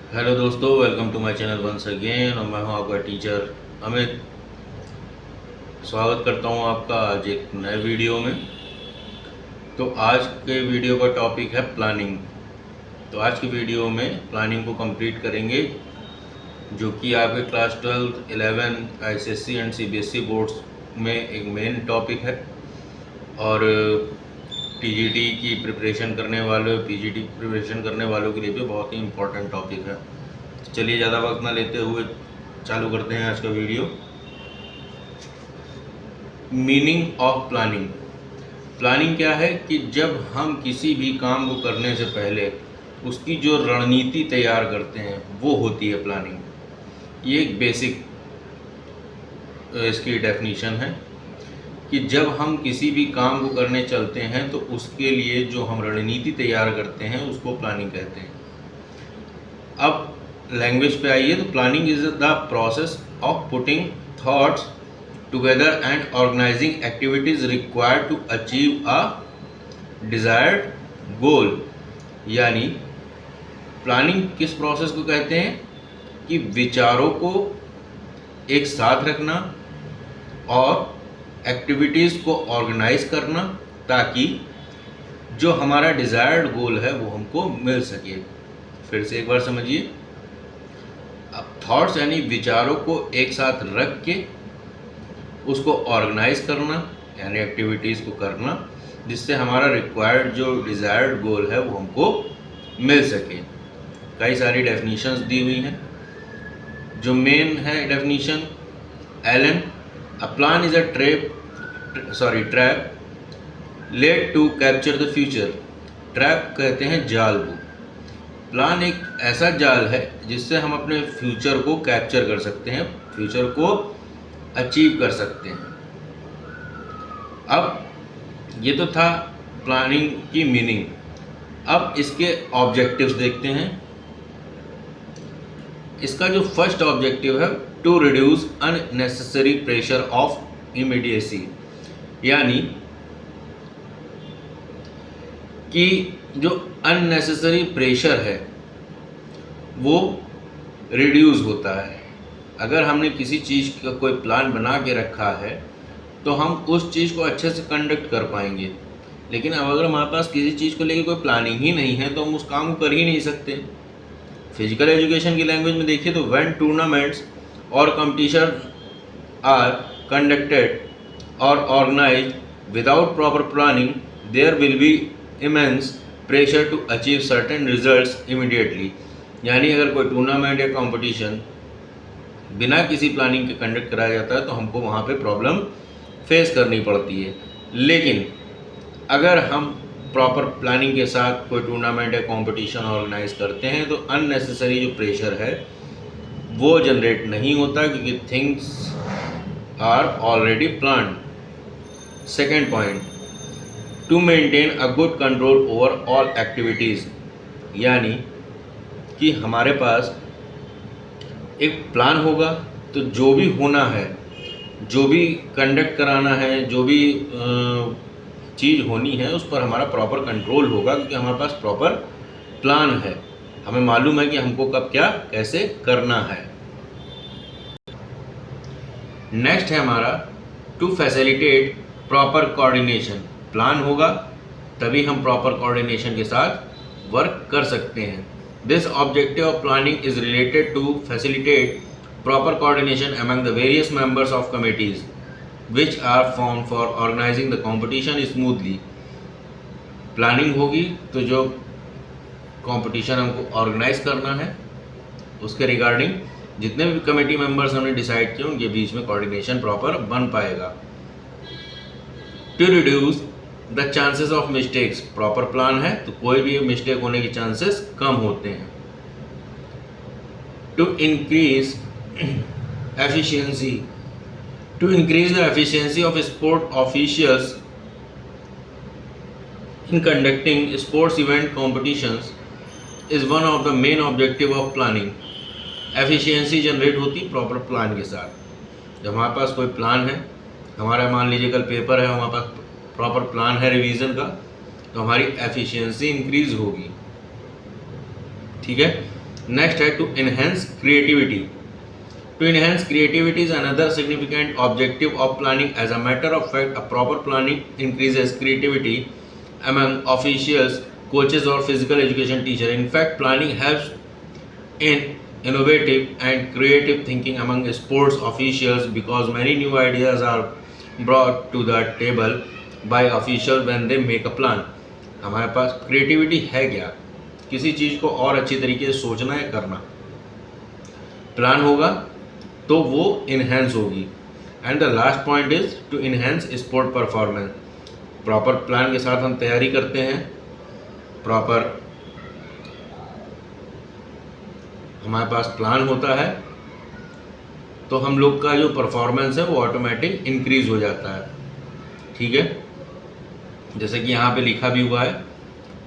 Hello दोस्तों, welcome to my channel once again. और मैं हूं आपका टीचर अमित। स्वागत करता हूं आपका आज एक नए वीडियो में। तो आज के वीडियो का टॉपिक है प्लानिंग। तो आज की वीडियो में प्लानिंग को कंप्लीट करेंगे, जो कि आपके class 12, 11 ICSE and CBSE boards में एक मेन टॉपिक है। और टीजीटी की प्रिपरेशन करने वाले, पीजीटी की प्रिपरेशन करने वालों के लिए भी बहुत ही इम्पोर्टेंट टॉपिक है। चलिए ज़्यादा वक्त ना लेते हुए चालू करते हैं आज का video. Meaning of planning. Planning क्या है कि जब हम किसी भी काम को करने से पहले उसकी जो रणनीति तैयार करते हैं वो होती है प्लानिंग। ये एक बेसिक इसकी डेफिनीशन है कि जब हम किसी भी काम को करने चलते हैं तो उसके लिए जो हम रणनीति तैयार करते हैं उसको प्लानिंग कहते हैं। अब लैंग्वेज पे आइए, तो planning is the process of putting thoughts together and organising activities required to achieve a desired goal. यानी प्लानिंग किस प्रोसेस को कहते हैं कि विचारों को एक साथ रखना और एक्टिविटीज़ को ऑर्गेनाइज करना, ताकि जो हमारा डिज़ायर्ड गोल है वो हमको मिल सके। फिर से एक बार समझिए। अब थॉट्स यानी विचारों को एक साथ रख के उसको ऑर्गेनाइज करना, यानी एक्टिविटीज़ को करना, जिससे हमारा रिक्वायर्ड जो डिज़ायर्ड गोल है वो हमको मिल सके। कई सारी डेफिनेशंस दी हुई हैं। जो मेन है definition, Allen, a plan is a trap laid to capture the future. Trap कहते हैं जाल को। प्लान एक ऐसा जाल है जिससे हम अपने फ्यूचर को कैप्चर कर सकते हैं, फ्यूचर को अचीव कर सकते हैं। अब ये तो था प्लानिंग की मीनिंग। अब इसके ऑब्जेक्टिव्स देखते हैं। इसका जो फर्स्ट ऑब्जेक्टिव है, to reduce unnecessary pressure of immediacy. यानी कि जो अननेसेसरी प्रेशर है वो रिड्यूस होता है। अगर हमने किसी चीज़ का कोई प्लान बना के रखा है तो हम उस चीज़ को अच्छे से कंडक्ट कर पाएंगे। लेकिन अब अगर हमारे पास किसी चीज़ को लेकर कोई प्लानिंग ही नहीं है तो हम उस काम को कर ही नहीं सकते। फिजिकल एजुकेशन की लैंग्वेज में देखिए तो व्हेन टूर्नामेंट्स और कंपटीशन आर कंडक्टेड और organised without proper planning, there will be immense pressure to achieve certain results immediately. यानी अगर कोई टूर्नामेंट या कंपटीशन बिना किसी प्लानिंग के कंडक्ट कराया जाता है तो हमको वहाँ पे प्रॉब्लम फेस करनी पड़ती है। लेकिन अगर हम प्रॉपर प्लानिंग के साथ कोई टूर्नामेंट या कंपटीशन ऑर्गेनाइज करते हैं तो अननेसेसरी जो प्रेशर है वो जनरेट नहीं होता, क्योंकि things are already planned. Second point, to maintain a good control over all activities. यानी कि हमारे पास एक प्लान होगा तो जो भी होना है, जो भी कंडक्ट कराना है, जो भी चीज़ होनी है उस पर हमारा प्रॉपर कंट्रोल होगा, क्योंकि हमारे पास प्रॉपर प्लान है। हमें मालूम है कि हमको कब क्या कैसे करना है। नेक्स्ट है हमारा to facilitate proper coordination. Plan होगा तभी हम प्रॉपर कोऑर्डिनेशन के साथ वर्क कर सकते हैं। This objective of planning is related to facilitate proper coordination among the various members of committees which are formed for organizing the competition smoothly। Planning होगी तो जो कंपटीशन हमको ऑर्गेनाइज करना है उसके रिगार्डिंग जितने भी कमेटी मेंबर्स हमने डिसाइड किए उनके बीच में कोऑर्डिनेशन प्रॉपर बन पाएगा। To reduce the chances of mistakes. Proper plan है तो कोई भी मिस्टेक होने के चांसेस कम होते हैं। To increase efficiency, to increase the efficiency of sport officials in conducting sports event competitions is one of the main objective of planning। efficiency generate होती प्रॉपर प्लान के साथ। जब हमारे पास कोई प्लान है, हमारा मान लीजिए कल पेपर है, हमारे पास प्रॉपर प्लान है रिवीजन का, तो हमारी एफिशिएंसी इंक्रीज होगी। ठीक है। नेक्स्ट है to enhance creativity. To enhance creativity is another significant objective of planning. As a matter of fact, a proper planning increases creativity among officials, coaches, or physical education teachers. In fact, planning helps in innovative and creative thinking among sports officials because many new ideas are brought to the table by officials when they make a plan. हमारे पास creativity है क्या? किसी चीज़ को और अच्छी तरीके से सोचना है, करना। प्लान होगा तो वो इन्हेंस होगी। And the last point is to enhance sport performance. Proper plan के साथ हम तैयारी करते हैं, प्रॉपर हमारे पास प्लान होता है तो हम लोग का जो परफॉर्मेंस है वो ऑटोमेटिक इंक्रीज हो जाता है। ठीक है, जैसे कि यहाँ पे लिखा भी हुआ है,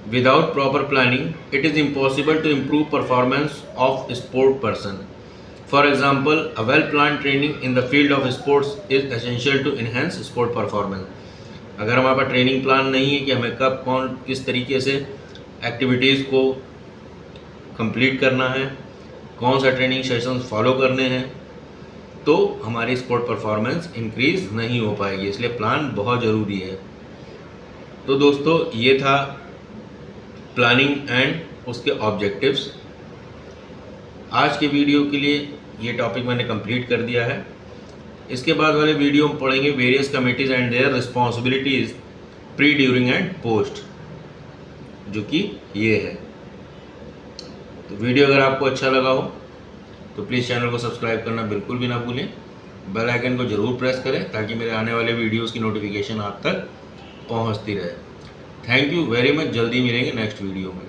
without proper planning it is impossible to improve performance of sport person. For example, a well-planned training in the field of sports is essential to enhance sport performance. अगर हमारे पास ट्रेनिंग प्लान नहीं है कि हमें कब कौन किस तरीके से एक्टिविटीज़ को कंप्लीट करना है, कौन सा ट्रेनिंग सेशंस फॉलो करने हैं, तो हमारी स्पोर्ट परफॉर्मेंस इंक्रीज नहीं हो पाएगी। इसलिए प्लान बहुत ज़रूरी है। तो दोस्तों, ये था प्लानिंग एंड उसके ऑब्जेक्टिव्स। आज के वीडियो के लिए ये टॉपिक मैंने कंप्लीट कर दिया है। इसके बाद वाले वीडियो में पढ़ेंगे various committees and their responsibilities pre, during and post, जो कि ये है। तो वीडियो अगर आपको अच्छा लगा हो तो प्लीज़ चैनल को सब्सक्राइब करना बिल्कुल भी ना भूलें। बेल आइकन को ज़रूर प्रेस करें ताकि मेरे आने वाले वीडियोज़ की नोटिफिकेशन आप तक पहुँचती रहे। Thank you very much. जल्दी मिलेंगे नेक्स्ट वीडियो में।